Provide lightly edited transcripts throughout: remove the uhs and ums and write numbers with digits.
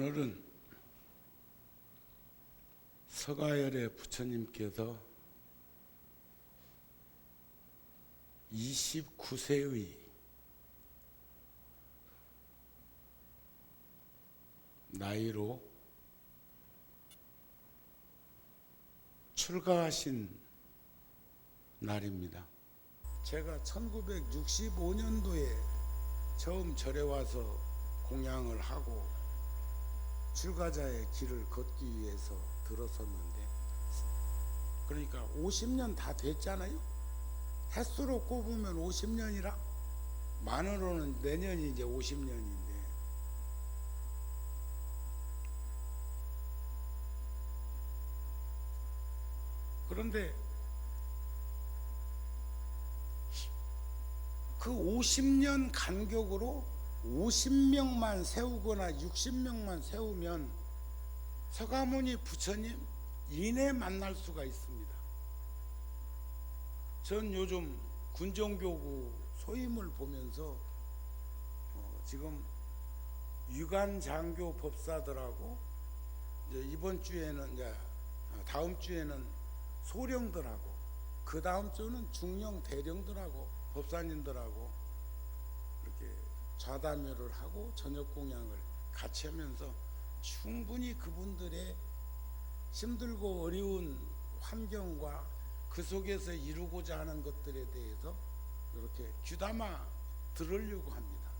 오늘은 서가열의 부처님께서 29세의 나이로 출가하신 날입니다. 제가 1965년도에 처음 절에 와서 공양을 하고 출가자의 길을 걷기 위해서 들어섰는데, 그러니까 50년 다 됐잖아요. 횟수로 꼽으면 50년이라 만으로는 내년이 이제 50년인데, 그런데 그 50년 간격으로 50명만 세우거나 60명만 세우면 서가모니 부처님 이내 만날 수가 있습니다. 전 요즘 군정교구 소임을 보면서 지금 유관장교 법사들하고 이제 이번 주에는 이제 다음 주에는 소령들하고 그 다음 주는 중령 대령들하고 법사님들하고 이렇게 좌담회를 하고 저녁 공양을 같이 하면서 충분히 그분들의 힘들고 어려운 환경과 그 속에서 이루고자 하는 것들에 대해서 이렇게 귀담아 들으려고 합니다.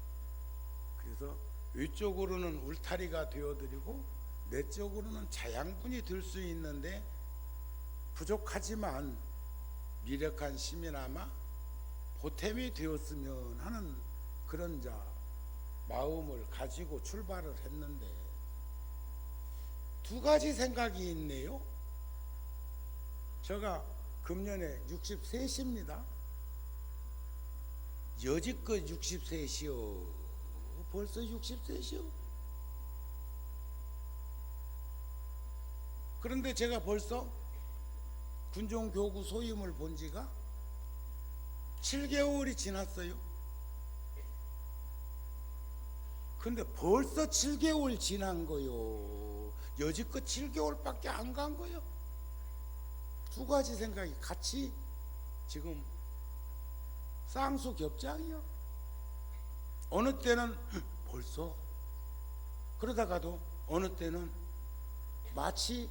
그래서 위쪽으로는 울타리가 되어드리고 내쪽으로는 자양분이 될 수 있는데, 부족하지만 미력한 시민아마 보탬이 되었으면 하는 그런 마음을 가지고 출발을 했는데, 두 가지 생각이 있네요. 제가 금년에 63입니다. 여지껏 60세시오. 벌써 60세시오. 그런데 제가 벌써 군종교구 소임을 본 지가 7개월이 지났어요. 근데 벌써 7개월 지난 거요. 여지껏 7개월밖에 안 간 거요. 두 가지 생각이 같이 지금 쌍수겹장이요. 어느 때는 벌써, 그러다가도 어느 때는 마치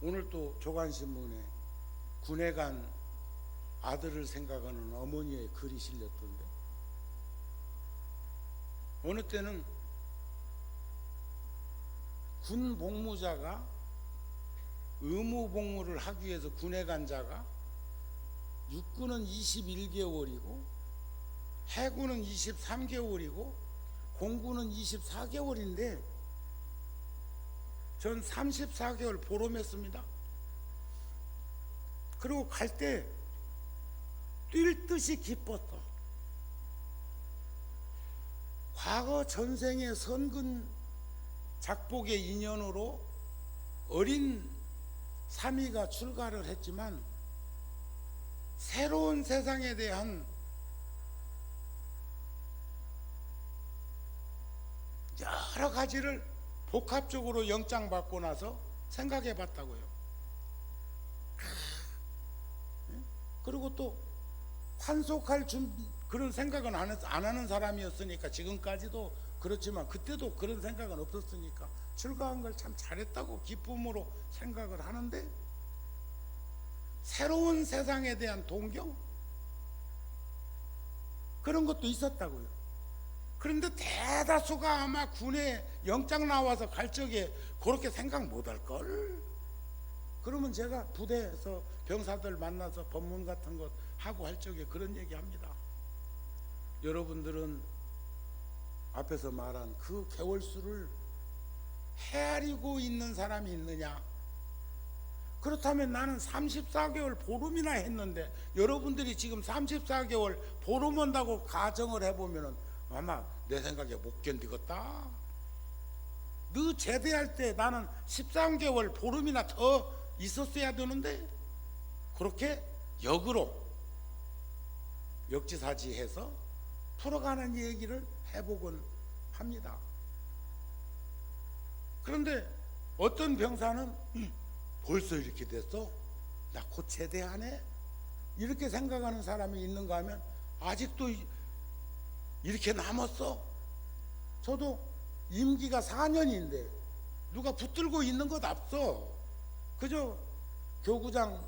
오늘 또 조간신문에 군에 간 아들을 생각하는 어머니의 글이 실렸던데, 어느 때는 군 복무자가 의무 복무를 하기 위해서 군에 간 자가 육군은 21개월이고 해군은 23개월이고 공군은 24개월인데 전 34개월 보름했습니다. 그리고 갈 때 뛸 듯이 기뻤어. 과거 전생의 선근 작복의 인연으로 어린 삼이가 출가를 했지만 새로운 세상에 대한 여러 가지를 복합적으로 영장 받고 나서 생각해 봤다고요. 그리고 또 환속할 그런 생각은 안 하는 사람이었으니까, 지금까지도 그렇지만 그때도 그런 생각은 없었으니까 출가한 걸 참 잘했다고 기쁨으로 생각을 하는데, 새로운 세상에 대한 동경, 그런 것도 있었다고요. 그런데 대다수가 아마 군에 영장 나와서 갈 적에 그렇게 생각 못할걸. 그러면 제가 부대에서 병사들 만나서 법문 같은 것 하고 할 적에 그런 얘기 합니다. 여러분들은 앞에서 말한 그 개월수를 헤아리고 있는 사람이 있느냐? 그렇다면 나는 34개월 보름이나 했는데, 여러분들이 지금 34개월 보름 한다고 가정을 해보면 아마 내 생각에 못 견디겠다. 너 제대할 때 나는 13개월 보름이나 더 있었어야 되는데, 그렇게 역으로 역지사지해서 풀어가는 얘기를 해보곤 합니다. 그런데 어떤 병사는 벌써 이렇게 됐어? 나 곧 제대하네? 이렇게 생각하는 사람이 있는가 하면 아직도 이렇게 남았어? 저도 임기가 4년인데 누가 붙들고 있는 것 없어. 그저 교구장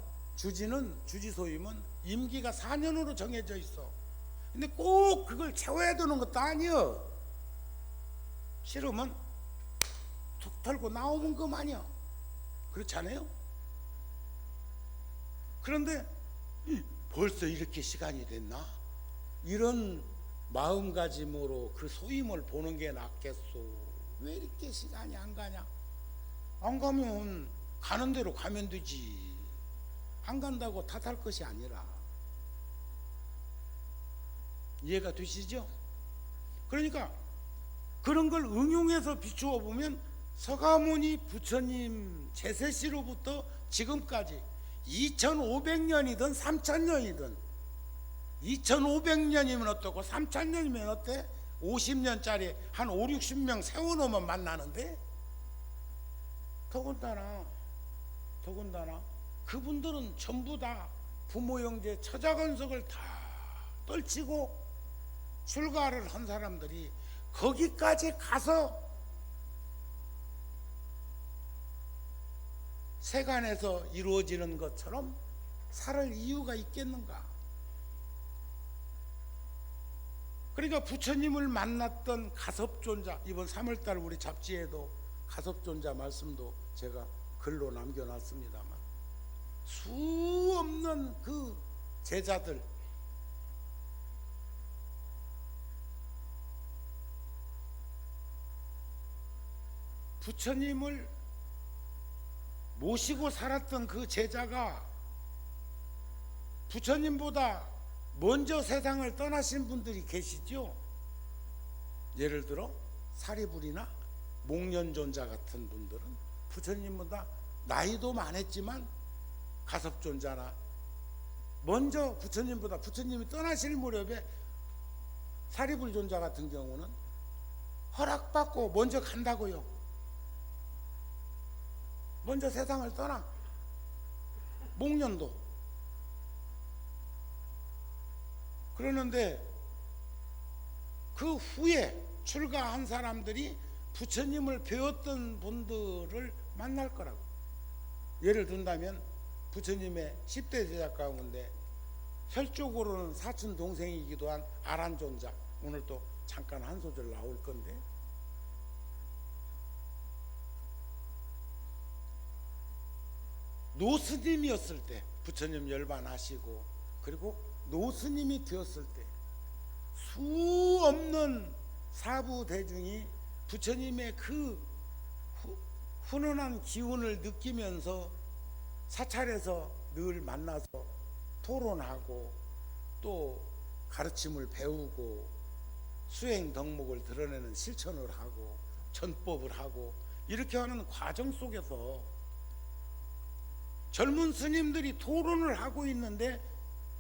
주지소임은 임기가 4년으로 정해져 있어. 근데 꼭 그걸 채워야 되는 것도 아니여. 싫으면 툭 털고 나오면 그만이야. 그렇지 않아요? 그런데 벌써 이렇게 시간이 됐나? 이런 마음가짐으로 그 소임을 보는 게 낫겠소. 왜 이렇게 시간이 안 가냐? 안 가면 가는 대로 가면 되지. 안 간다고 탓할 것이 아니라. 이해가 되시죠? 그러니까 그런 걸 응용해서 비추어 보면 서가모니 부처님 제세시로부터 지금까지 2500년이든 3000년이든 2500년이면 어떻고 3000년이면 어때? 50년짜리 한 5, 60명 세워놓으면 만나는데 더군다나 그분들은 전부 다 부모 형제 처자건석을 다 떨치고 출가를 한 사람들이 거기까지 가서 세간에서 이루어지는 것처럼 살 이유가 있겠는가? 그러니까 부처님을 만났던 가섭존자, 이번 3월달 우리 잡지에도 가섭존자 말씀도 제가 글로 남겨놨습니다만 수 없는 그 제자들, 부처님을 모시고 살았던 그 제자가 부처님보다 먼저 세상을 떠나신 분들이 계시죠. 예를 들어 사리불이나 목련존자 같은 분들은 부처님보다 나이도 많았지만 가섭존자나 먼저 부처님이 떠나실 무렵에 사리불존자 같은 경우는 허락받고 먼저 간다고요. 먼저 세상을 떠나. 목련도 그러는데 그 후에 출가한 사람들이 부처님을 배웠던 분들을 만날 거라고. 예를 든다면 부처님의 10대 제자 가운데 혈족으로는 사촌 동생이기도 한 아란존자, 오늘 또 잠깐 한 소절 나올 건데, 노스님이었을 때 부처님 열반하시고 그리고 노스님이 되었을 때 수 없는 사부 대중이 부처님의 그 훈훈한 기운을 느끼면서 사찰에서 늘 만나서 토론하고 또 가르침을 배우고 수행 덕목을 드러내는 실천을 하고 전법을 하고 이렇게 하는 과정 속에서 젊은 스님들이 토론을 하고 있는데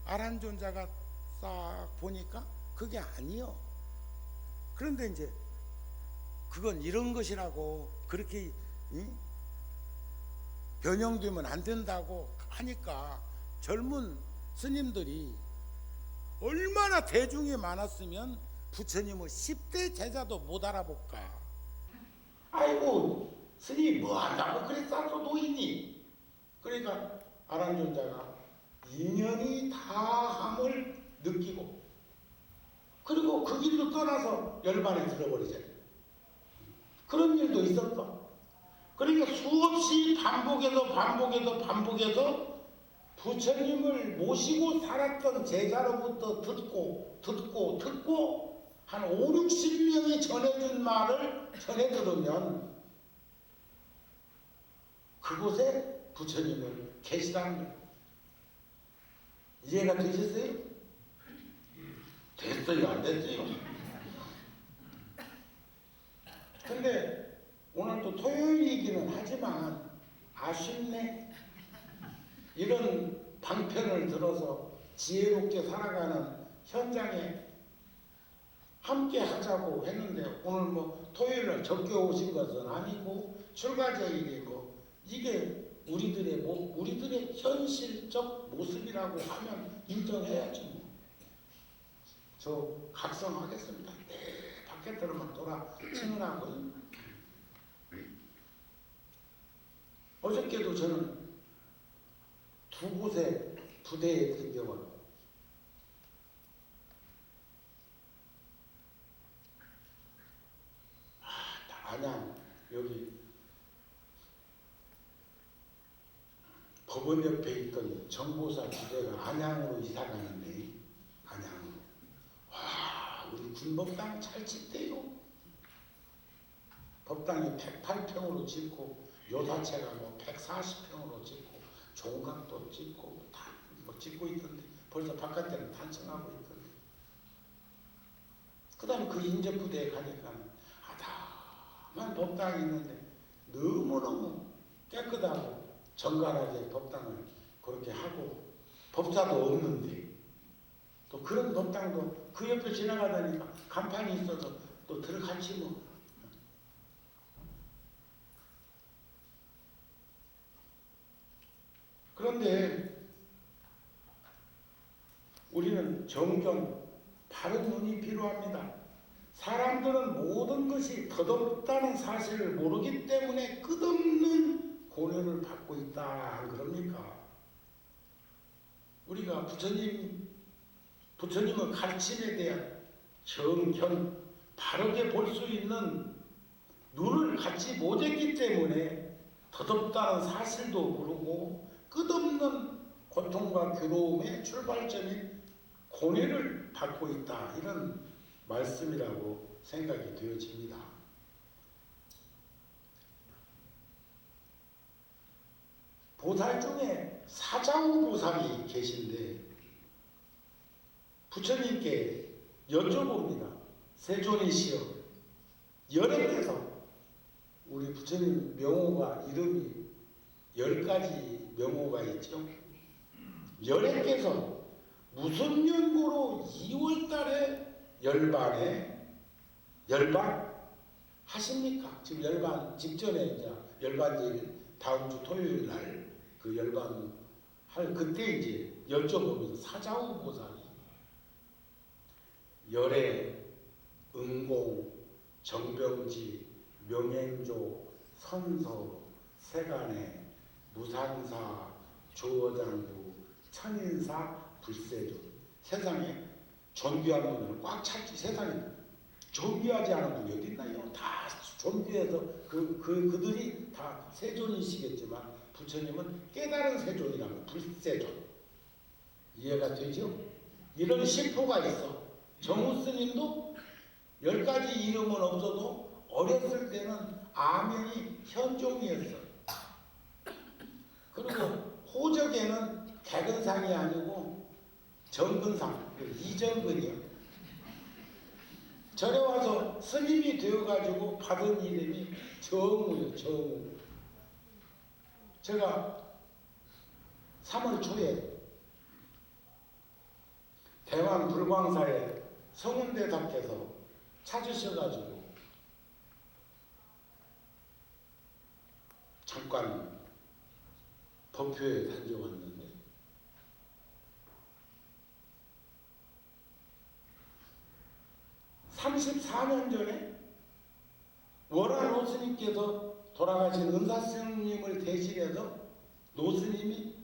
아란존자가 싹 보니까 그게 아니요. 그런데 이제 그건 이런 것이라고 그렇게 변형되면 안 된다고 하니까 젊은 스님들이 얼마나 대중이 많았으면 부처님을 10대 제자도 못 알아볼까. 아이고 스님이 뭐 한다고 그래 싸서 노이니. 그러니까 아란존자가 인연이 다함을 느끼고 그리고 그 길로 떠나서 열반에 들어버리잖아요. 그런 일도 있었어. 그러니까 수없이 반복해서 부처님을 모시고 살았던 제자로부터 듣고 한 5, 60명이 전해준 말을 전해 들으면 그곳에 부처님을 계시다는 거예요. 이해가 되셨어요? 됐어요? 안 됐어요? 근데 오늘 또 토요일이기는 하지만 아쉽네. 이런 방편을 들어서 지혜롭게 살아가는 현장에 함께 하자고 했는데 오늘 뭐 토요일날 적게 오신 것은 아니고 출가제일이고 이게 우리들의 현실적 모습이라고 하면 인정해야지 뭐. 저 각성하겠습니다. 네, 밖에 들어만 돌아치느라고. 어저께도 저는 두 곳에 부대에 생겨왔고 안양 여기 법원 옆에 있던 정보사 부대가 안양으로 이사 가는데 안양으로 와 우리 군법당 잘 짓대요. 법당이 108평으로 짓고 요사체가 뭐 140평으로 짓고 종각도 짓고 다 뭐 짓고 있던데 벌써 바깥에는 탄청하고 있던데 그 다음에 그 인접부대에 가니까 아담한 법당이 있는데 너무너무 깨끗하고 정갈하게 법당을 그렇게 하고 법사도 없는데 또 그런 법당도 그 옆에 지나가다니까 간판이 있어서 또 들어갔지 뭐. 그런데 우리는 정견, 바른 눈이 필요합니다. 사람들은 모든 것이 덧없다는 사실을 모르기 때문에 끝없는 고뇌를 받고 있다. 안 그럽니까? 우리가 부처님의 가르침에 대한 정견, 바르게 볼 수 있는 눈을 갖지 못했기 때문에 덧없다는 사실도 모르고 끝없는 고통과 괴로움의 출발점인 고뇌를 받고 있다. 이런 말씀이라고 생각이 되어집니다. 보살 중에 사자후 보살이 계신데 부처님께 여쭤봅니다. 세존이시여 열애께서 우리 부처님 명호가 이름이 10가지 명호가 있죠. 열애께서 무슨 연고로 2월달에 열반 하십니까? 지금 열반 직전에 이제 열반일 다음 주 토요일 날 그 열반 할 그때 이제 여쭤보면서 사자후 보살이 열애, 응공, 정병지, 명행조, 선서, 세간에, 무상사, 조어장부, 천인사, 불세조. 세상에 존귀한 분들은 꽉 찼지. 세상에 존귀하지 않은 분이 어디 있나요? 다 존귀해서 그들이 다 세존이시겠지만 부처님은 깨달은 세존이라면 불세존. 이해가 되죠? 이런 심포가 있어. 정우 스님도 10가지 이름은 없어도 어렸을 때는 아명이 현종이었어. 그리고 호적에는 개근상이 아니고 정근상, 이정근이요. 절에 와서 스님이 되어가지고 받은 이름이 정우요, 정우. 제가 3월 초에 대만 불광사에 성운대사께서 찾으셔가지고 잠깐 법표에 다녀왔는데 (34년) 전에 월화 노스님께서 돌아가신 은사스님을 대신해서 노스님이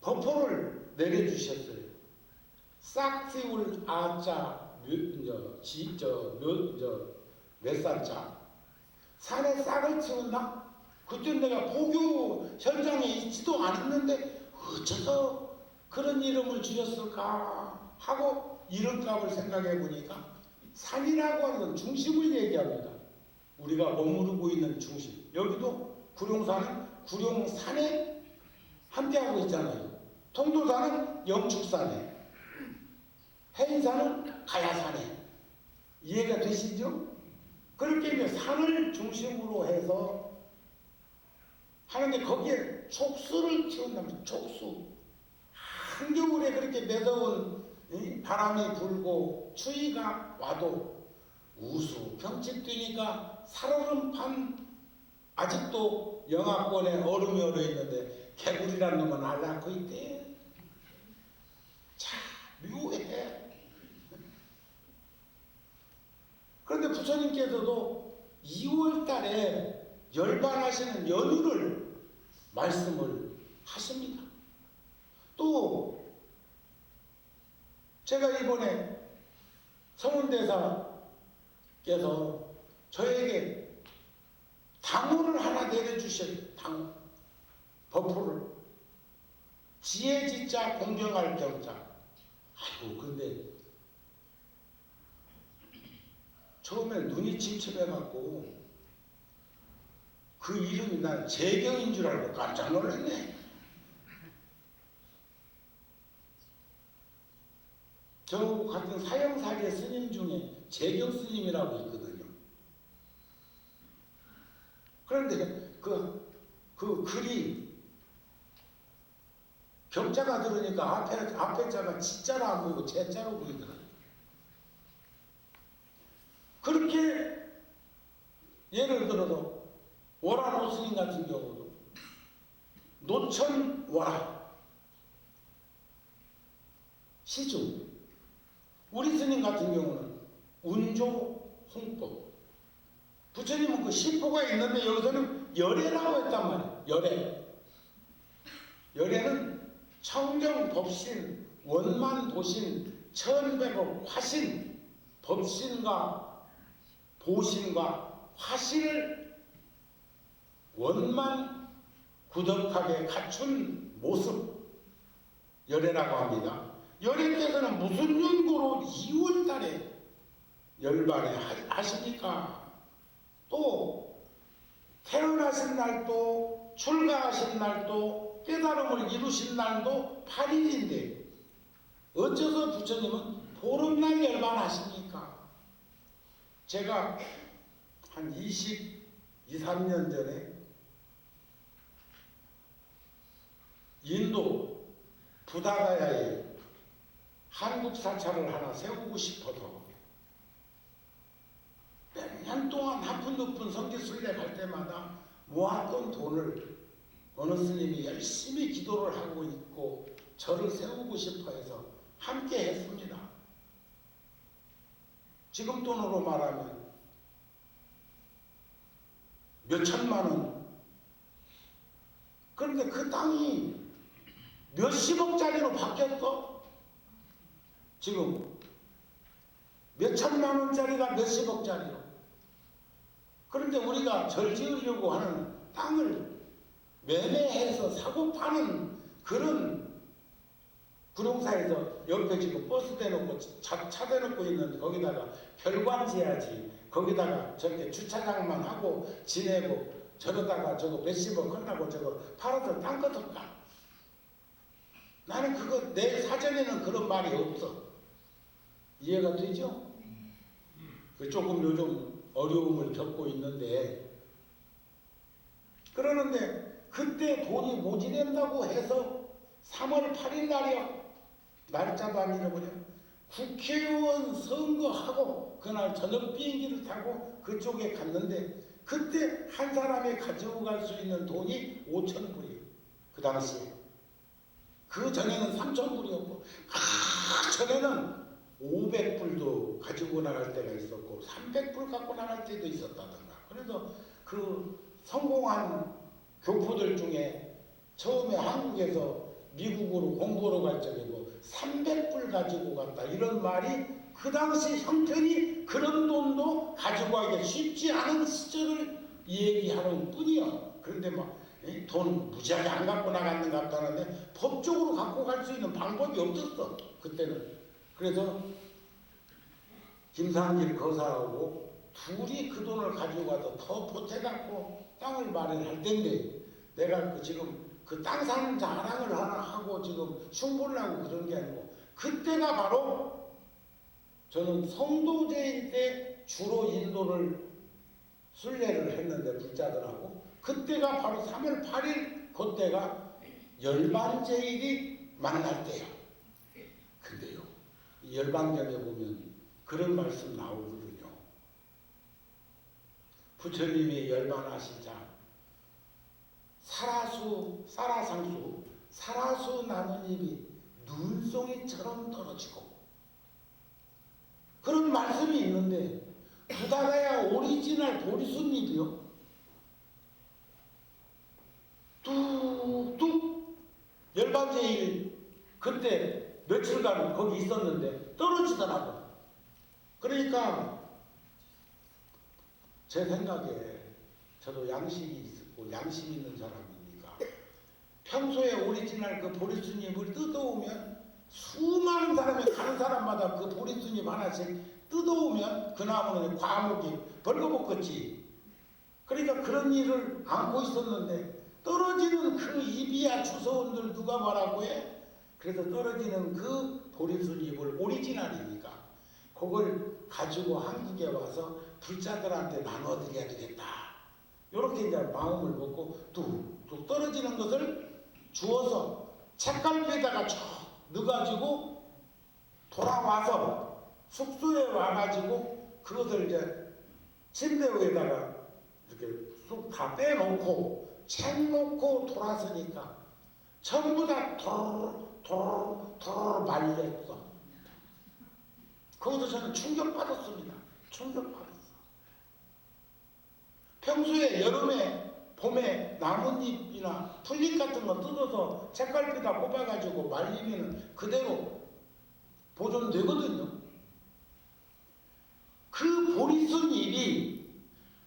법포를 내려주셨어요. 싹세울 아자 몇 살자 산에 싹을 치운다? 그때 내가 포교 현장에 있지도 않았는데 어째서 그런 이름을 주셨을까 하고 이름값을 생각해 보니까 산이라고 하는 건 중심을 얘기합니다. 우리가 머무르고 있는 중심. 여기도 구룡산은 구룡산에 함께하고 있잖아요. 통도산은 영축산에, 해인산은 가야산에. 이해가 되시죠? 그렇게 이제 산을 중심으로 해서 하는데 거기에 촉수를 키운다면 촉수. 한겨울에 그렇게 매서운 바람이 불고 추위가 와도 우수 경칩 뛰니까 살얼음판 아직도 영하권에 얼음이 얼어 있는데 개구리란 놈은 앓고 있대. 참 묘해. 그런데 부처님께서도 2월 달에 열반하시는 연휴를 말씀을 하십니다. 또 제가 이번에 성훈대사께서 저에게 당호를 하나 내려주셨어요. 당호. 버프를. 지혜지자 공경할 경자. 아이고 근데 처음에 눈이 침침해갖고 그 이름이 난 재경인 줄 알고 깜짝 놀랐네. 저 같은 사형사계 스님 중에 재경 스님이라고 있거든요. 그런데 그 글이 경자가 들으니까 앞에 자가 지자로 안 보이고 제자로 보이더라고요. 그렇게 예를 들어서 월화 노스님 같은 경우도 노천 월화 시중, 우리 스님 같은 경우는 운조 홍법. 부처님은 그 시포가 있는데 여기서는 열애라고 했단 말이에요. 열애. 열애는 청정 법신 원만 도신 천백억 화신, 법신과 보신과 화신을 원만 구덕하게 갖춘 모습, 열애라고 합니다. 열애께서는 무슨 연고로 2월 달에 열반에 하십니까? 또 태어나신 날도 출가하신 날도 깨달음을 이루신 날도 8일인데 어째서 부처님은 보름날 열반하십니까? 제가 한 23년 전에 인도 부다가야에 한국 사찰을 하나 세우고 싶어서 몇 년 동안 한푼 두푼 성지순례 갈 때마다 모았던 돈을 어느 스님이 열심히 기도를 하고 있고 저를 세우고 싶어 해서 함께 했습니다. 지금 돈으로 말하면 몇 천만 원. 그런데 그 땅이 몇십억짜리로 바뀌었어. 지금 몇 천만 원짜리가 몇십억짜리로. 그런데 우리가 절 지으려고 하는 땅을 매매해서 사고 파는 그런 부동산에서 옆에 지금 버스 대놓고 차 대놓고 있는 거기다가 별관 지어야지. 거기다가 저렇게 주차장만 하고 지내고 저러다가 저거 몇십억 끝나고 저거 팔아서 땅 걷을까? 나는 그거 내 사전에는 그런 말이 없어. 이해가 되죠? 그 조금 요즘 어려움을 겪고 있는데 그러는데 그때 돈이 모자란다고 해서 3월 8일 날이야. 날짜도 안 잃어버려. 국회의원 선거하고 그날 저녁 비행기를 타고 그쪽에 갔는데 그때 한 사람이 가지고 갈 수 있는 돈이 5,000불이에요. 그 당시에. 그 전에는 3,000불이었고 그 전에는 500불도 가지고 나갈 때가 있었고 300불 갖고 나갈 때도 있었다던가. 그래서 그 성공한 교포들 중에 처음에 한국에서 미국으로 공부로 갈 적에 뭐 300불 가지고 갔다 이런 말이 그 당시 형편이 그런 돈도 가지고 가기 쉽지 않은 시절을 얘기하는 뿐이야. 그런데 막 돈 무지하게 안 갖고 나갔는가 보다 하는데 법적으로 갖고 갈 수 있는 방법이 없었어 그때는. 그래서 김상길 거사하고 둘이 그 돈을 가지고 가서 더 보태갖고 땅을 마련할 텐데 내가 지금 그 땅 사는 자랑을 하나 하고 지금 흉보를 하고 그런 게 아니고 그때가 바로 저는 성도제일 때 주로 인도를 순례를 했는데 불자들하고 그때가 바로 3월 8일 그때가 열반제일이 만날 때요. 근데요 이 열반경에 보면 그런 말씀 나오거든요. 부처님이 열반하시자 사라수 나무잎이 눈송이처럼 떨어지고, 그런 말씀이 있는데 부다가야 오리지널 보리순잎이요 뚝뚝 열반제일 그때 며칠간 거기 있었는데 떨어지더라고. 그러니까 제 생각에 저도 양식이 있고 양심 있는 사람이니까 평소에 오리지널 그 보리순잎을 뜯어오면 수많은 사람이 가는 사람마다 그 보리순잎 하나씩 뜯어오면 그 나무는 과목이 벌거벗겼지. 그러니까 그런 일을 안고 있었는데 떨어지는 그 잎이야 주서온들 누가 뭐라고 해? 그래서 떨어지는 그 보리순잎을 오리지널이니까 그걸 가지고 한국에 와서 불자들한테 나눠드려야 되겠다. 이렇게 이제 마음을 먹고 뚝뚝 떨어지는 것을 주워서 책갈피에다가 쭉 넣어가지고 돌아와서 숙소에 와가지고 그것을 이제 침대 위에다가 이렇게 쑥 다 빼놓고 책 놓고 돌아서니까 전부 다 도로 말렸어. 거기서 저는 충격받았습니다. 충격받았어. 평소에 여름에 봄에 나뭇잎이나 풀잎 같은 거 뜯어서 책갈피에다 꼽아가지고 말리면 그대로 보존되거든요. 그 보리순잎이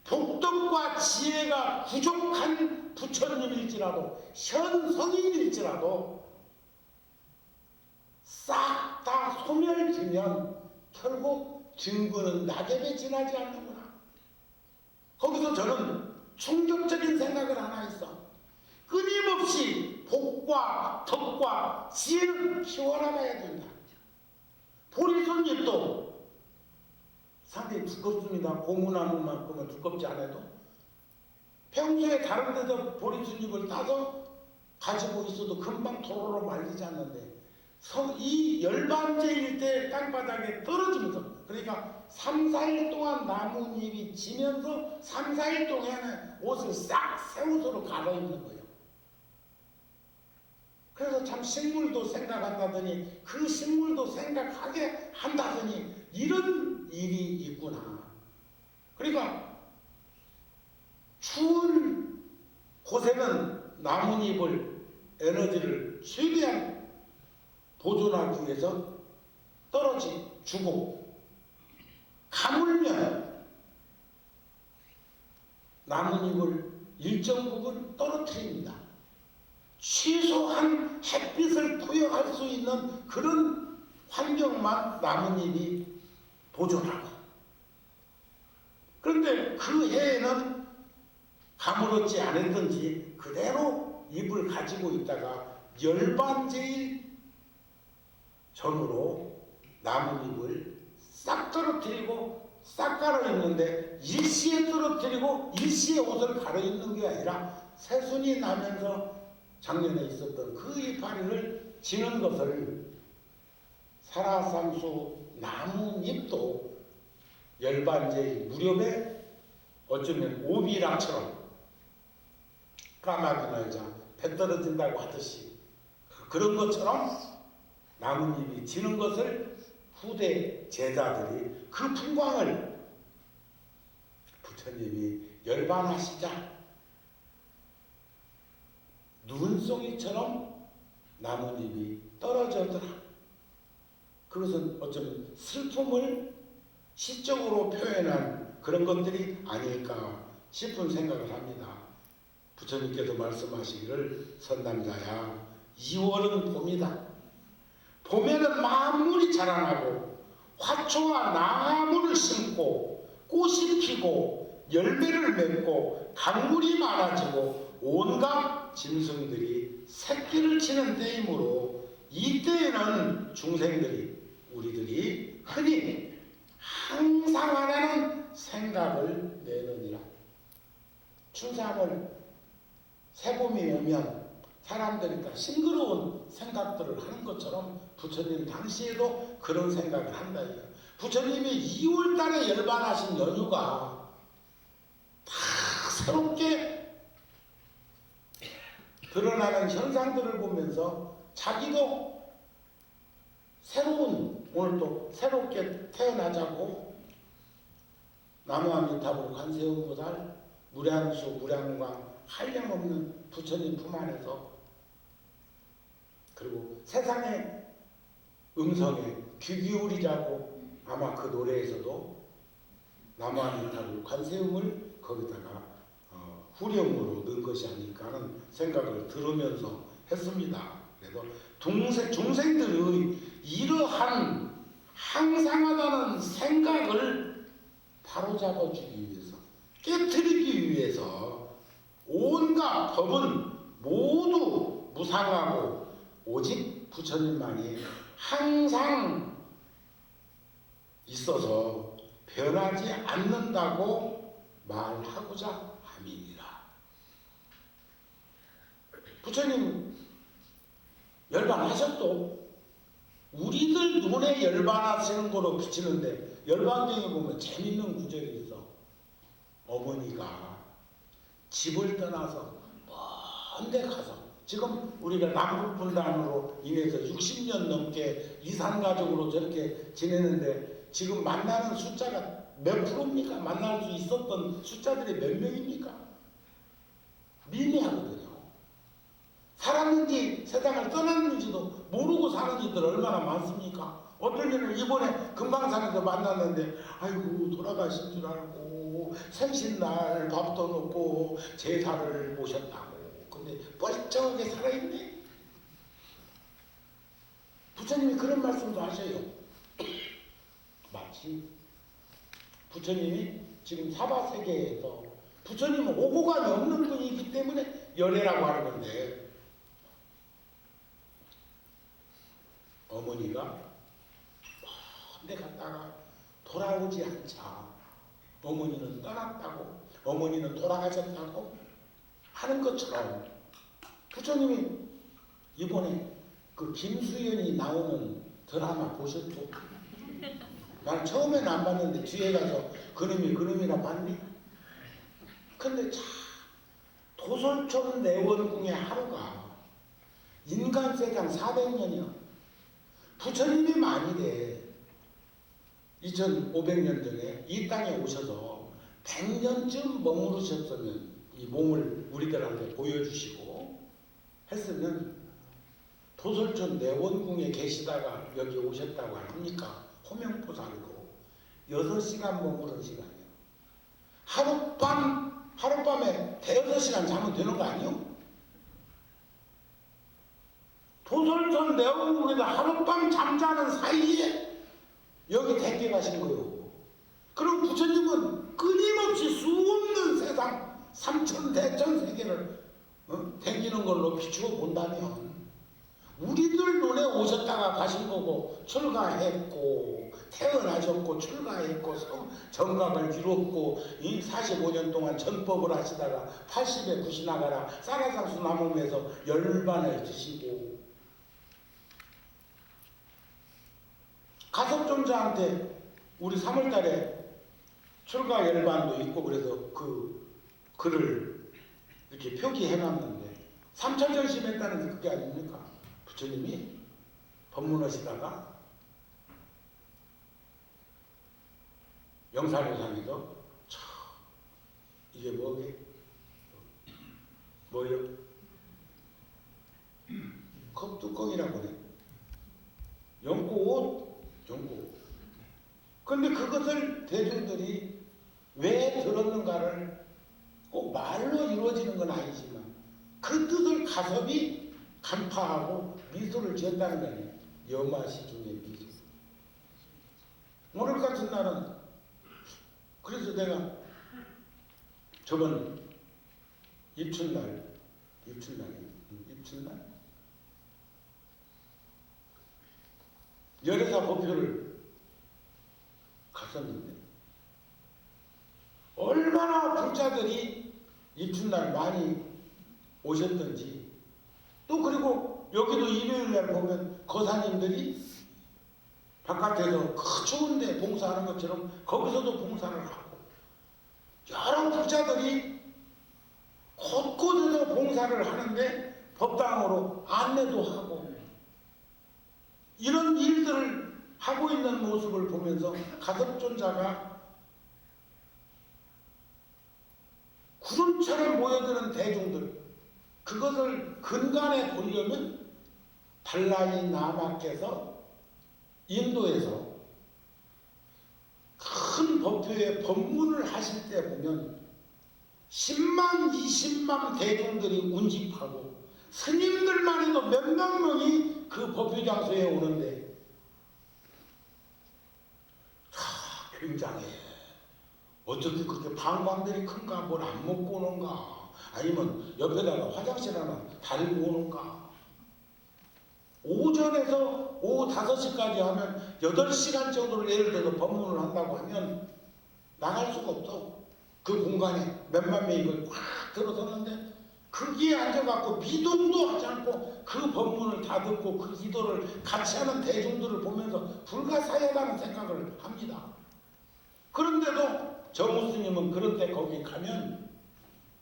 복덕과 지혜가 부족한 부처님일지라도 현성인일지라도 싹 다 소멸되면 결국 증거는 낙엽에 지나지 않는구나. 거기서 저는 충격적인 생각을 하나 했어. 끊임없이 복과 덕과 지혜를 키워나가야 된다. 보리순잎도 상당히 두껍습니다. 고무나무만큼은 두껍지 않아도 평소에 다른 데서 보리순잎을 따서 가지고 있어도 금방 도로로 말리지 않는데 이 열반제일 때 땅바닥에 떨어지면서, 그러니까 3, 4일 동안 나뭇잎이 지면서 3, 4일 동안에 옷을 싹 새 옷으로 갈아입는 거예요. 그래서 참 식물도 생각한다더니 그 식물도 생각하게 한다더니 이런 일이 있구나. 그러니까 추운 곳에는 나뭇잎을 에너지를 최대한 보존하기 위해서 떨어지주고, 가물면 나뭇잎을 일정 부분 떨어뜨립니다. 최소한 햇빛을 투여할 수 있는 그런 환경만 나뭇잎이 보존하고, 그런데 그 해에는 가물었지 않았든지 그대로 잎을 가지고 있다가 열반제일 전으로 나뭇잎을 싹 떨어뜨리고 싹 갈아입는데 일시에 떨어뜨리고 일시에 옷을 갈아입는 게 아니라 새순이 나면서 작년에 있었던 그 이파리를 지는 것을 사라상수 나뭇잎도 열반제일 무렵에 어쩌면 오비락처럼 까마귀 날자 배 떨어진다고 하듯이 그런 것처럼 나뭇잎이 지는 것을 후대 제자들이 그 풍광을 부처님이 열반하시자 눈송이처럼 나뭇잎이 떨어졌더라. 그것은 어쩌면 슬픔을 시적으로 표현한 그런 것들이 아닐까 싶은 생각을 합니다. 부처님께서 말씀하시기를 선남자야 2월은 봄이다. 봄에는 만물이 자라나고 화초와 나무를 심고 꽃이 피고 열매를 맺고 강물이 많아지고 온갖 짐승들이 새끼를 치는 때이므로 이때에는 중생들이 우리들이 흔히 항상 하나는 생각을 내느니라. 추삼월 새봄이 오면 사람들이 다 싱그러운 생각들을 하는 것처럼 부처님 당시에도 그런 생각을 한다. 부처님이 2월 달에 열반하신 연유가 다 새롭게 드러나는 현상들을 보면서 자기도 새로운, 오늘 또 새롭게 태어나자고 나무아미타불 관세음보살 무량수 무량광 한량없는 부처님 품 안에서, 그리고 세상의 음성에 귀 기울이자고 아마 그 노래에서도 나무아미타불 관세음을 거기다가 후렴으로 넣은 것이 아닐까 하는 생각을 들으면서 했습니다. 그래서 중생들의 이러한 항상하다는 생각을 바로잡아주기 위해서, 깨트리기 위해서 온갖 법은 모두 무상하고 오직 부처님만이 항상 있어서 변하지 않는다고 말하고자 함이니라. 부처님 열반하셨도 우리들 눈에 열반하시는 거로 비치는데, 열반경에 보면 재밌는 구절이 있어. 어머니가 집을 떠나서 먼 데 가서, 지금 우리가 남북분단으로 인해서 60년 넘게 이산가족으로 저렇게 지내는데 지금 만나는 숫자가 몇 프로입니까? 만날 수 있었던 숫자들이 몇 명입니까? 미미하거든요. 살았는지 세상을 떠났는지도 모르고 사는 이들 얼마나 많습니까? 어떤 일을 이번에 금방산에서 만났는데 아이고 돌아가신 줄 알고 생신날 밥도 넣고 제사를 모셨다고. 근데 멀쩡하게 살아있네. 부처님이 그런 말씀도 하셔요. 마치 부처님이 지금 사바세계에서, 부처님은 오고감이 없는 분이기 때문에 열애라고 하는 건데, 어머니가 먼데 갔다가 돌아오지 않자 어머니는 떠났다고, 어머니는 돌아가셨다고 하는 것처럼, 부처님이 이번에 그 김수현이 나오는 드라마 보셨죠? 난 처음에는 안 봤는데 뒤에 가서 그놈이나 봤니? 근데 참 도솔촌 내원궁의 하루가 인간세상 400년이요. 부처님이 만일에 2500년 전에 이 땅에 오셔서 100년쯤 머무르셨으면, 이 몸을 우리들한테 보여주시고 했으면 도솔촌 내원궁에 계시다가 여기 오셨다고 합니까? 호명포살로 6시간 머무른 시간이요. 하룻밤에 대여섯 시간 자면 되는 거 아니요? 도솔촌 내원궁에서 하룻밤 잠자는 사이에 여기 댕겨 가신 거예요. 그럼 부처님은 끊임없이 수없는 세상 삼천대천 세계를 댕기는 걸로 비추어 본다면, 우리들 눈에 오셨다가 가신 거고, 출가했고 태어나셨고 출가했고 정각을 이뤘고, 이 45년 동안 전법을 하시다가 80에 구시나가라 쌀아상수 나무에서 열반을 드시고, 가섭존자한테 우리 3월달에 출가 열반도 있고 그래서 그 글을 이렇게 표기해놨는데, 3차전심 했다는 게 그게 아닙니까? 부처님이 법문하시다가 영산유상에서 이게 뭐예요? 컵뚜껑이라고 그래. 연꽃. 근데 그것을 대중들이 왜 들었는가를 꼭 말로 이루어지는 건 아니지만 그 뜻을 가섭이 간파하고 미소를 지었다는 거 아니에요. 여마시 중에 미소. 오늘 같은 날은, 그래서 내가 저번 입춘날 열애사 법표를 갔었는데 얼마나 불자들이 입춘날 많이 오셨던지 또 그리고 여기도 일요일날 보면 거사님들이 바깥에서 그 추운데 봉사하는 것처럼 거기서도 봉사를 하고, 여러 부자들이 곳곳에서 봉사를 하는데 법당으로 안내도 하고, 이런 일들을 하고 있는 모습을 보면서 가섭존자가 구름처럼 모여드는 대중들, 그것을 근간에 보려면 달라이 라마께서 인도에서 큰 법회에 법문을 하실 때 보면 10만 20만 대중들이 운집하고 스님들만 해도 몇몇 명이 그 법회 장소에 오는데, 굉장해. 어떻게 그렇게 방광들이 큰가, 뭘 안 먹고 오는가, 아니면 옆에다가 화장실 하나 달고 오는가. 오전에서 오후 5시까지 하면 8시간 정도를 예를 들어서 법문을 한다고 하면 나갈 수가 없어. 그 공간에 몇만 명이 이걸 꽉 들어섰는데, 거기에 앉아갖고 미동도 하지 않고 그 법문을 다 듣고 그 기도를 같이 하는 대중들을 보면서 불가사의하다는 생각을 합니다. 그런데도 정우스님은 그런 때 거기 가면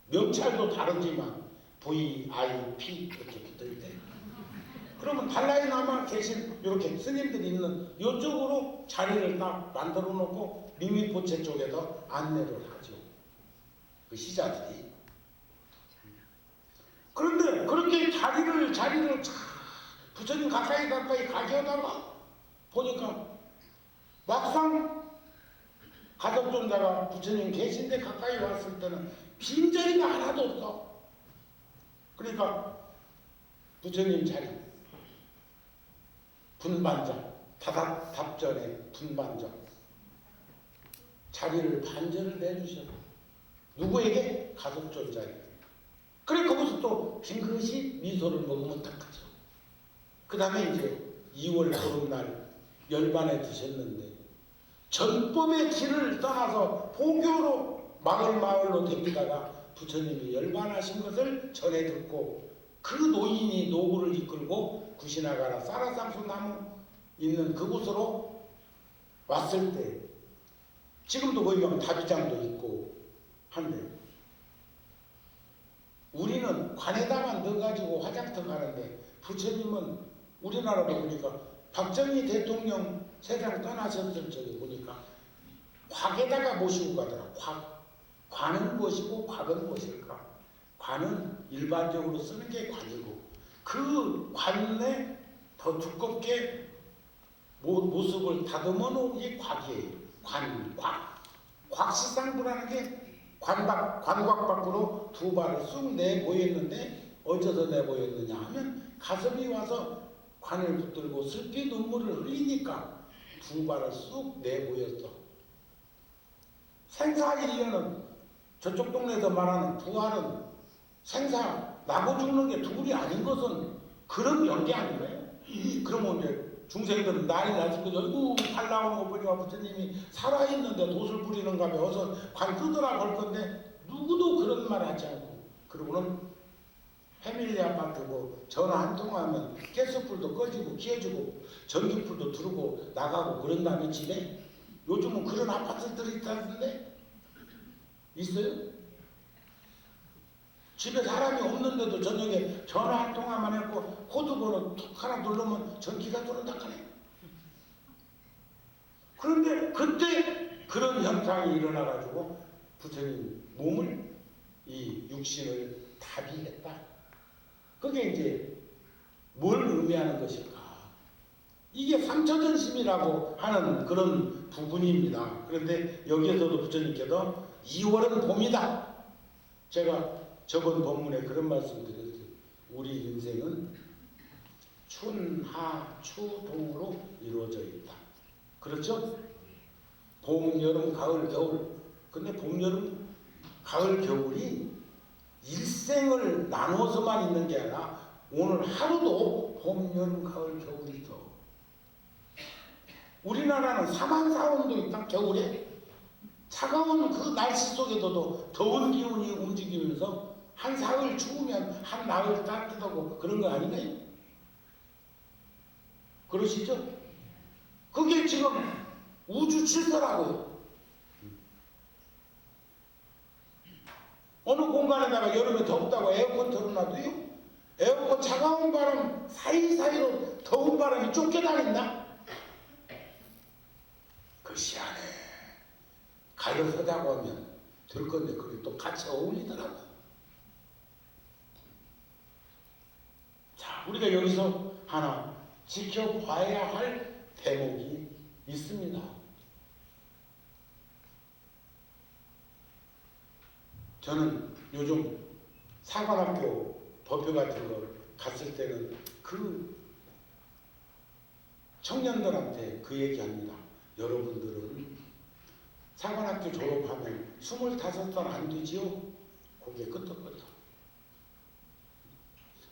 명찰도 다르지만 VIP 이렇게 붙어있대. 그러면 달라이라마 계신 이렇게 스님들이 있는 이쪽으로 자리를 딱 만들어 놓고 미미포체 쪽에서 안내를 하죠. 그 시자들이. 그런데 그렇게 자리를 부처님 가까이 가져다가 보니까 막상 가섭존자가 부처님 계신데 가까이 왔을 때는 빈자리가 하나도 없어. 그러니까 부처님 자리, 분반장, 답전에 분반장 자리를 반전을 내주셔. 누구에게? 가섭존자에게. 그래 거기서 또 빙긋이 미소를 먹으면 탁하죠. 그 다음에 이제 2월 보름날 열반에 드셨는데 전법의 길을 떠나서 포교로 마을로 다니다가 부처님이 열반하신 것을 전해 듣고 그 노인이 노구를 이끌고 구시나가라 사라상수 나무 있는 그곳으로 왔을 때, 지금도 거기 가면 다비장도 있고 한데, 우리는 관에다만 넣어가지고 화장터 가는데 부처님은 우리나라도 보니까 박정희 대통령 세상 떠나셨을 적에 보니까 곽에다가 모시고 가더라. 관은 무엇이고 곽은 무엇일까? 관은 일반적으로 쓰는 게 관이고, 그 관에 더 두껍게 모습을 다듬어 놓은 게 곽이에요. 곽시상부라는 게 관곽 밖으로 두 발을 쑥 내보였는데, 어째서 내보였느냐 하면 가슴이 와서 관을 붙들고 슬피 눈물을 흘리니까 두 발을 쑥 내보였어. 생사일련은 저쪽 동네에서 말하는 부활은 생사, 나고 죽는 게 둘이 아닌 것은 그런 연기 아닌가요? 그러면 이제 중생들은 난리 나서 어이구 팔 나오는 거 보니까 부처님이 살아있는데 돛을 부리는가 봐 어서 관 뜯으라 걸 건데, 누구도 그런 말 하지 않고, 그러고는 패밀리 아파트 뭐 전화 한 통화하면 가스불도 꺼지고 켜지고 전기불도 들어오고 나가고 그런 다음에 집에, 요즘은 그런 아파트들이 있다던데? 있어요? 집에 사람이 없는데도 저녁에 전화 한 통화만 했고 코드번호 툭 하나 누르면 전기가 들어온다 하네. 그런데 그때 그런 현상이 일어나가지고 부처님 몸을, 이 육신을 다비했다. 그게 이제 뭘 의미하는 것일까? 이게 삼처전심이라고 하는 그런 부분입니다. 그런데 여기에서도 부처님께서 2월은 봄이다. 제가 저번 본문에 그런 말씀 드렸어요. 우리 인생은 춘, 하, 추, 동으로 이루어져 있다. 그렇죠? 봄, 여름, 가을, 겨울. 근데 봄, 여름, 가을, 겨울이 일생을 나눠서만 있는 게 아니라 오늘 하루도 봄, 여름, 가을, 겨울이 있어. 우리나라는 사만사원도 있다. 겨울에 차가운 그 날씨 속에서도 더운 기운이 움직이면서 한 사흘 추우면 한 나흘 따뜻하고 그런 거 아닌가요? 그러시죠? 그게 지금 우주 질서라고요. 어느 공간에다가 여름에 덥다고 에어컨 틀어놔도요, 에어컨 차가운 바람 사이사이로 더운 바람이 쫓겨다닌다? 그 시간에 가려서자고 하면 될 건데 그게 또 같이 어울리더라고. 자, 우리가 여기서 하나 지켜봐야 할 대목이 있습니다. 저는 요즘 사관학교 법회 같은 거 갔을 때는 그 청년들한테 그 얘기합니다. 여러분들은 사관학교 졸업하면 25살 안 되지요? 고개 끄덕끄덕.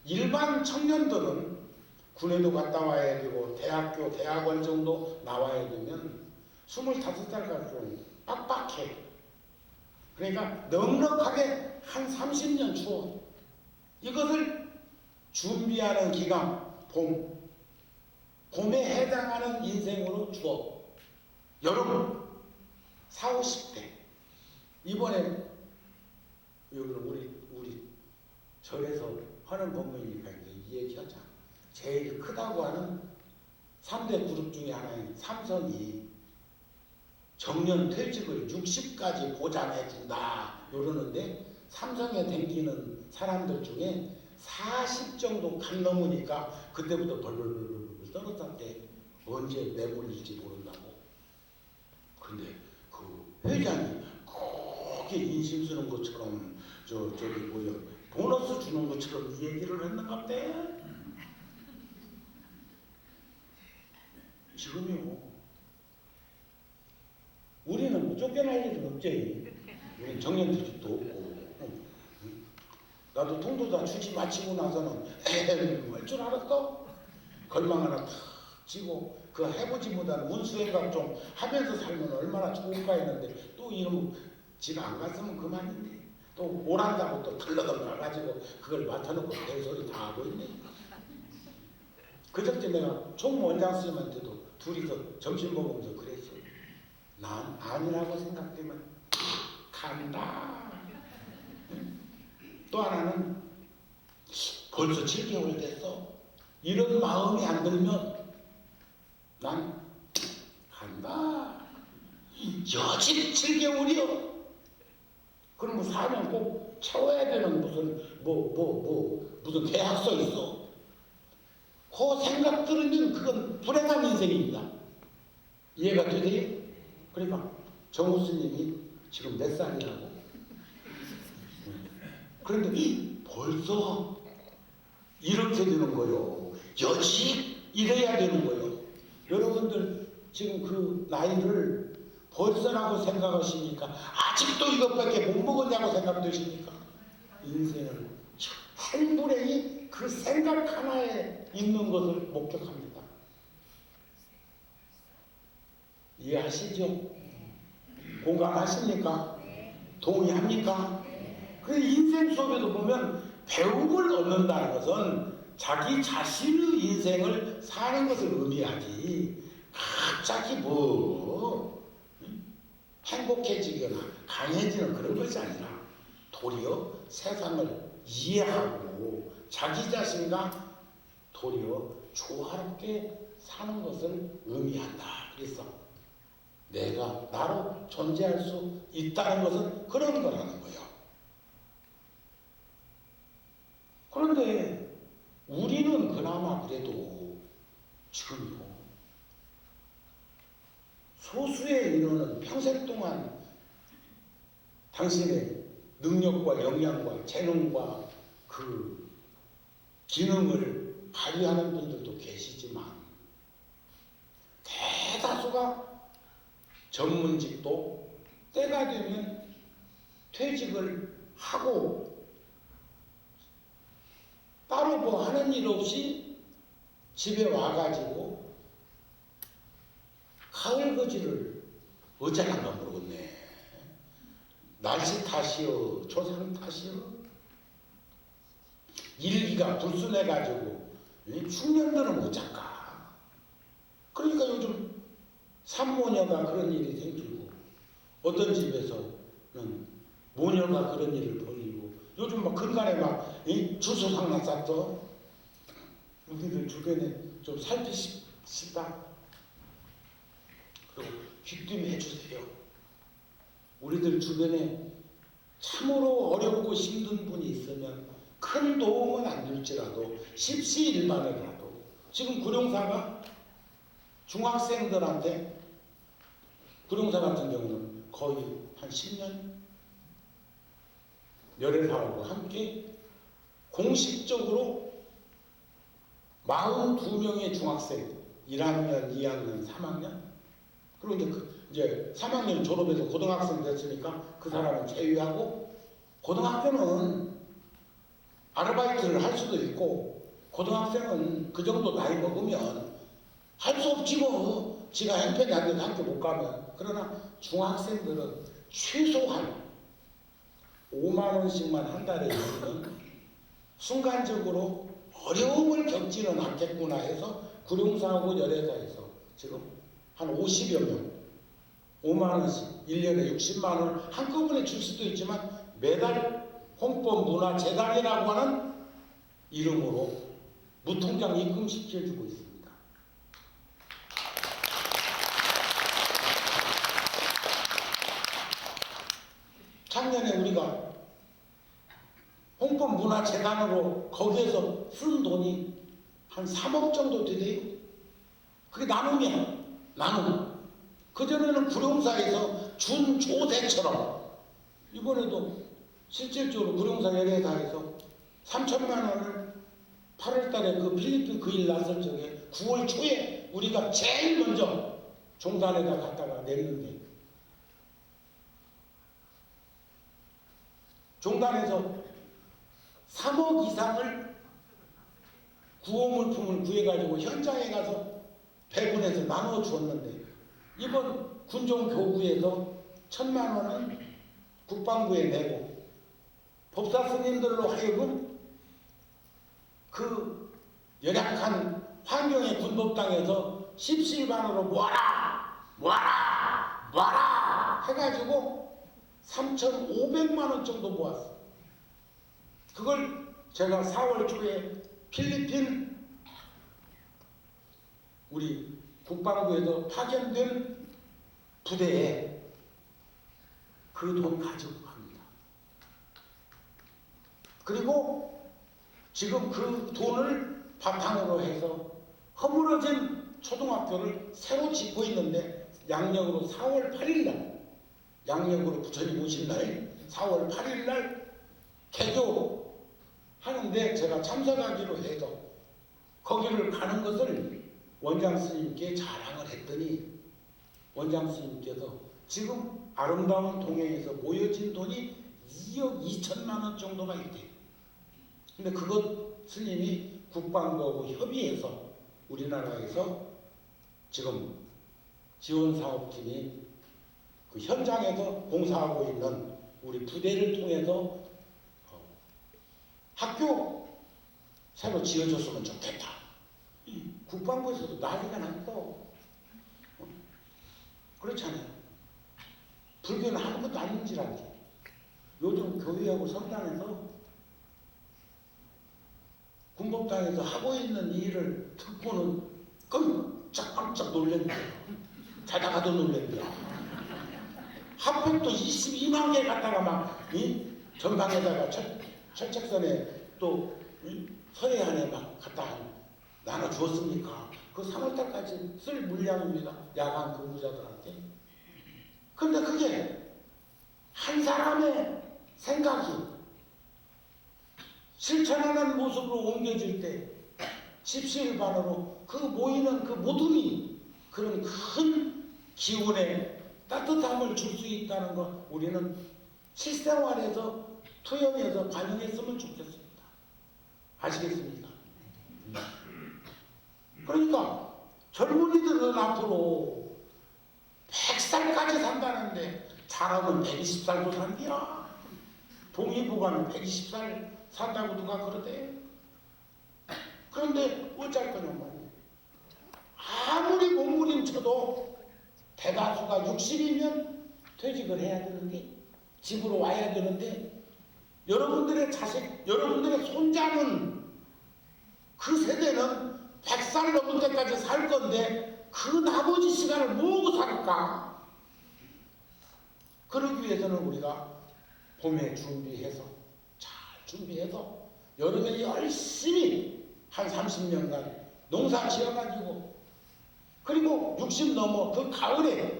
일반 청년들은 군에도 갔다 와야 되고 대학교, 대학원 정도 나와야 되면 25살까지는 빡빡해. 그러니까 넉넉하게 한 30년 추워. 이것을 준비하는 기간, 봄에 해당하는 인생으로 주어. 여러분 40, 50대 이번에 여기는 우리 절에서 하는 법문이니까 이 얘기하자. 제일 크다고 하는 3대 그룹 중에 하나인 삼선이 정년 퇴직을 60까지 보장해준다 이러는데, 삼성에 댕기는 사람들 중에 40 정도 간 넘으니까 그때부터 벌벌벌벌 떨어졌대. 언제 내몰릴지 모른다고. 근데 그 회장이 그렇게 인심 쓰는 것처럼 저기 뭐야 보너스 주는 것처럼 이 얘기를 했는가 보대. 지금요. 우리는 뭐 쫓겨날 일은 없지. 우리는 정년퇴직도 없고. 나도 통도사 주지 마치고 나서는 할 줄 알았어? 걸망 하나 탁 지고 그 해보지 못한 문수행각 좀 하면서 살면 얼마나 좋을까 했는데, 또 이러면 지가 안 갔으면 그만인데 또 오란다고 또 털러들 가가지고 그걸 맡아놓고 별소리 다 하고 있네. 그저께 내가 총원장 스님한테도 둘이서 점심 먹으면서 그랬어. 난 아니라고 생각되면 간다. 또 하나는 벌써 7개월 됐어. 이런 마음이 안 들면 난 간다. 여직 7개월이요. 그럼 뭐 4년 꼭 채워야 되는 무슨 무슨 계약서 있어. 그 생각 들으면 그건 불행한 인생입니다. 이해가 되세요? 그러니까 정우 스님이 지금 몇 살이라고? 그런데 벌써 이렇게 되는 거요. 여직 이래야 되는 거요. 여러분들 지금 그 나이를 벌써라고 생각하십니까? 아직도 이것밖에 못 먹었냐고 생각되십니까? 인생은 행불행이 그 생각 하나에 있는 것을 목격합니다. 이해하시죠? 공감하십니까? 동의합니까? 그 인생 속에도 보면 배움을 얻는다는 것은 자기 자신의 인생을 사는 것을 의미하지, 갑자기 행복해지거나 강해지는 그런 것이 아니라 도리어 세상을 이해하고 자기 자신과 도리어 조화롭게 사는 것을 의미한다. 그래서 내가 나로 존재할 수 있다는 것은 그런 거라는 거예요. 그런데 우리는 그나마 그래도 지금요, 소수의 인원은 평생 동안 당신의 능력과 역량과 재능과 그 기능을 발휘하는 분들도 계시지만, 대다수가 전문직도 때가 되면 퇴직을 하고 따로 뭐 하는 일 없이 집에 와가지고 가을거지를 어쩌란가 모르겠네. 날씨 탓이여, 조상 탓이여. 일기가 불순해가지고 숙련들은 못 잡까. 그러니까 요즘 산모녀가 그런 일이 생기고 어떤 집에서는 모녀가 그런 일을 벌이고 요즘 막 근간에 막 주소상 났었어. 우리들 주변에 좀 살피시다. 그리고 귀띔해 주세요. 우리들 주변에 참으로 어렵고 힘든 분이 있으면 큰 도움은 안 줄지라도 십시일반이라도 지금 구룡사가 중학생들한테 구룡사 같은 경우는 거의 한 10년 열애사하고 함께 공식적으로 42명의 중학생 1학년, 2학년, 3학년 그리고 이제 3학년 졸업해서 고등학생 됐으니까 그 사람은 제외하고 고등학교는 아르바이트를 할 수도 있고 고등학생은 그 정도 나이 먹으면 할 수 없지 뭐. 지가 행편이 안 돼서 학교 못 가면. 그러나 중학생들은 최소한 5만 원씩만 한 달에 있으면 순간적으로 어려움을 겪지는 않겠구나 해서 구룡사하고 열애사에서 지금 한 50여 명 5만 원씩 1년에 60만 원 한꺼번에 줄 수도 있지만 매달 홍법문화재단이라고 하는 이름으로 무통장 입금시켜주고 있습니다. 작년에 우리가 홍법문화재단으로 거기에서 쓴 돈이 한 3억 정도 되대요. 그게 나눔이야. 나눔. 그전에는 구룡사에서 준 조대처럼 이번에도 실질적으로 구룡사 열애사에서 3천만 원을 8월 달에 그 필리핀 그 일 났을 적에 9월 초에 우리가 제일 먼저 종단에다 갖다가 냈는데 종단에서 3억 이상을 구호물품을 구해가지고 현장에 가서 배분해서 나누어 주었는데 이번 군종교구에서 1,000만 원은 국방부에 내고 법사 스님들로 하여금 그 열악한 환경의 군법당에서 십시일반으로 모아라 해가지고 3,500만 원 정도 모았어. 그걸 제가 4월 초에 필리핀 우리 국방부에서 파견된 부대에 그 돈 가지고 갑니다. 그리고 지금 그 돈을 바탕으로 해서 허물어진 초등학교를 새로 짓고 있는데 양력으로 4월 8일 날 양력으로 부처님 오신 날 4월 8일 날 개교하는데 제가 참석하기로 해서 거기를 가는 것을 원장 스님께 자랑을 했더니 원장 스님께서 지금 아름다운 동행에서 모여진 돈이 2억 2천만 원 정도가 있대요. 근데 그것 스님이 국방부하고 협의해서 우리나라에서 지금 지원사업팀이 그 현장에서 공사하고 있는 우리 부대를 통해서 학교 새로 지어줬으면 좋겠다. 국방부에서도 난리가 났어. 그렇잖아요. 불교는 아무것도 아닌지라지. 요즘 교회하고 성당에서 군법당에서 하고 있는 일을 듣고는 깜짝깜짝 놀랬네. 자다가도 놀랬네. 핫팩도 22만 개 갖다가 막 전방에다가 철책선에 또 서해안에 막 갖다 나눠 주었습니까? 그 3월달까지 쓸 물량입니다. 야간 근무자들한테. 근데 그게 한 사람의 생각이 실천하는 모습으로 옮겨질 때 십시일반으로 그 모이는 그 모둠이 그런 큰 기운에 따뜻함을 줄 수 있다는 거 우리는 실생활에서 투영해서 반영했으면 좋겠습니다. 아시겠습니까? 그러니까 젊은이들은 앞으로 100살까지 산다는데 잘하면 120살도 산디야. 동의보감은 120살 산다고 누가 그러대. 그런데 어쩔 거냐 말이야. 아무리 몸부림쳐도 대다수가 60이면 퇴직을 해야 되는데, 집으로 와야 되는데, 여러분들의 자식, 여러분들의 손자는, 그 세대는 100살 넘을 때까지 살 건데 그 나머지 시간을 뭐하고 살까? 그러기 위해서는 우리가 봄에 준비해서, 잘 준비해서 여름에 열심히 한 30년간 농사 지어가지고, 그리고 60 넘어 그 가을에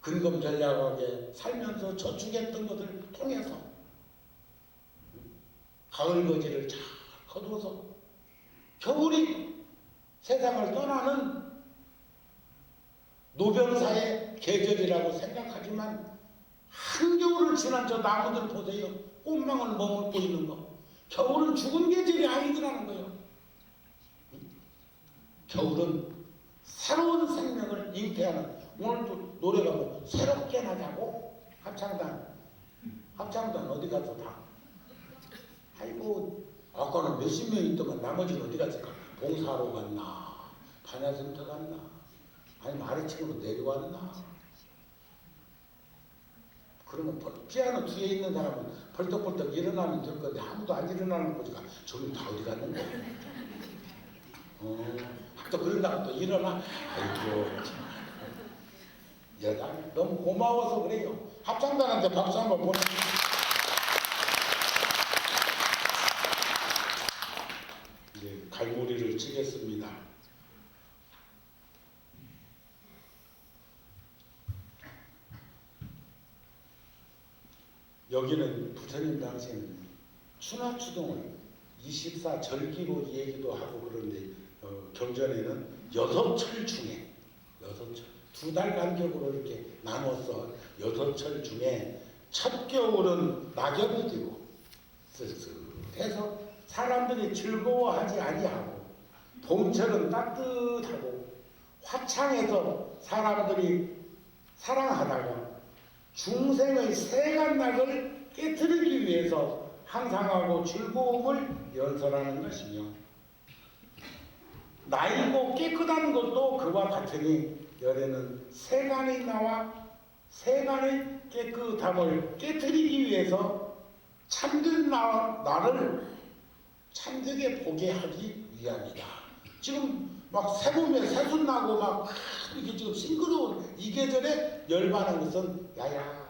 근검전략하게 살면서 저축했던 것을 통해서 가을 거지를 잘 거두어서 겨울이 세상을 떠나는 노병사의 계절이라고 생각하지만, 한겨울을 지난 저 나무들 보세요. 꽃망울 머물고 있는 거. 겨울은 죽은 계절이 아니더라는 거예요. 겨울은 새로운 생명을 잉태하는, 오늘도 노래가 뭐 새롭게 나자고, 합창단 어디 갔어 다? 아이고, 아까는 몇십 명 있더만 나머지는 어디 갔을까? 봉사하러 갔나? 반야센터 갔나? 아니면 아래층으로 내려왔나? 그러면 피아노 뒤에 있는 사람은 벌떡벌떡 일어나면 될 건데 아무도 안 일어나는 거 보니까 저기 다 어디 갔는데? 또 그런다고 또 일어나? 아이고, 여자 너무 고마워서 그래요. 합창단한테 박수 한번 보내주세요. 이제 갈무리를 치겠습니다. 여기는 부처님 당시에는 추나추동을 24절기로 얘기도 하고 그런데, 경전에는 6철 중에 6철, 2달 간격으로 이렇게 나눠서 6철 중에 첫 겨울은 낙엽이 지고 쓱쓱해서 사람들이 즐거워하지 아니하고, 봄철은 따뜻하고 화창해서 사람들이 사랑하다가 중생의 세간락을 깨뜨리기 위해서 항상하고 즐거움을 연설하는 것이며, 나이고 깨끗한 것도 그와 같으니 열에는 세간이 나와 세간의 깨끗함을 깨뜨리기 위해서 참된 나를 참되게 보게 하기 위함이다. 지금 막 새봄에 새순 나고 막 이렇게 지금 싱그러운 이 계절에 열반한 것은 야야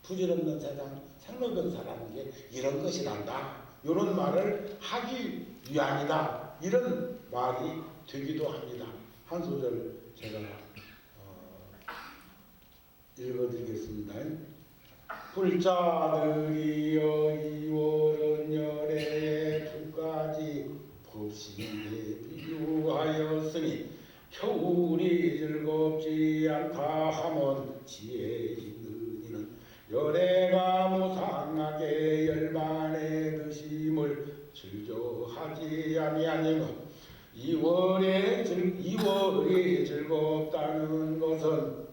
부질없는 세상 생로병사라는 게 이런 것이란다. 이런 말을 하기 위함이다. 이런 말이 되기도 합니다. 한 소절 제가 읽어드리겠습니다. 불자들이여 이월은 열에 두 가지 법신에 비유하였으니, 겨울이 즐겁지 않다 하면 지혜 있는 이는 열애가 무상하게 열반의 드심을 즐겨하지 아니하니면, 이월이 즐겁다는 것은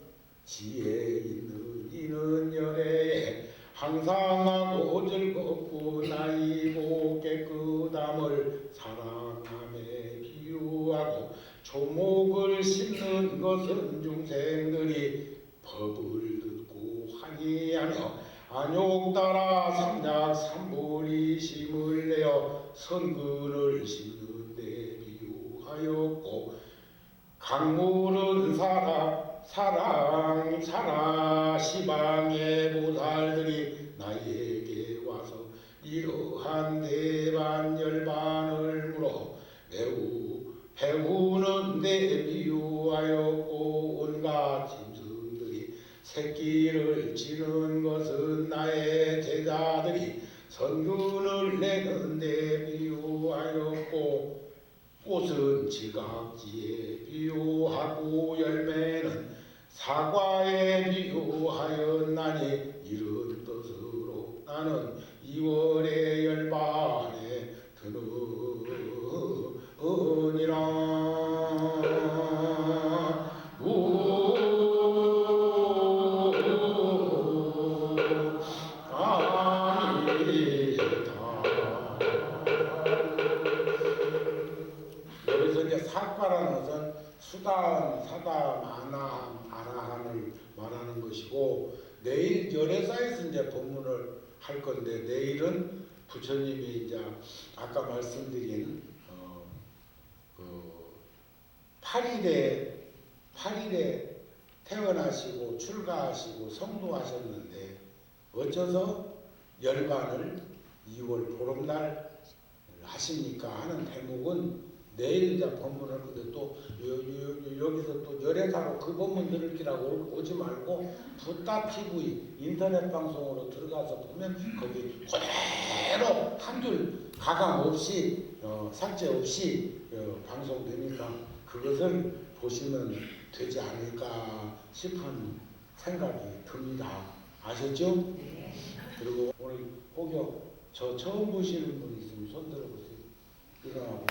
지혜 있는 이는 열애에 항상하고 즐겁고 나이고 깨끗함을 사랑함에 비유하고, 조목을 심는 것은 중생들이 법을 듣고 항의하며 안욕 따라 삼작 삼보리 심을 내어 선근을 심는 데 비유하였고, 강물은 사라 시방의 보살들이 나에게 와서 이러한 대반 열반을 물어 매우 배우는 데 비유하였고, 온갖 짐승들이 새끼를 치는 것은 나의 제자들이 선근을 내는 데 비유하였고, 꽃은 지각지에 비유하고 열매는 사과에 비유하였나니, 이런 뜻으로 나는 2월의 열반에 드느니라. 수다라는 것은 수다한, 사다, 아나함, 아라함을 말하는 것이고, 내일 열애사에서 이제 법문을 할 건데, 내일은 부처님이 이제 아까 말씀드린 8일에 태어나시고 출가하시고 성도하셨는데, 어째서 열반을 2월 보름날 하십니까 하는 대목은 내일 이제 법문을 근데 또 여기서 또 열애사로 그 법문 들을 기라고 오지 말고 붓다 TV 인터넷 방송으로 들어가서 보면 거기 그대로 한 줄 가감 없이 삭제 없이 방송되니까 그것을 보시면 되지 않을까 싶은 생각이 듭니다. 아셨죠? 그리고 오늘 혹여 저 처음 보시는 분 있으면 손 들어보세요. 일어나고.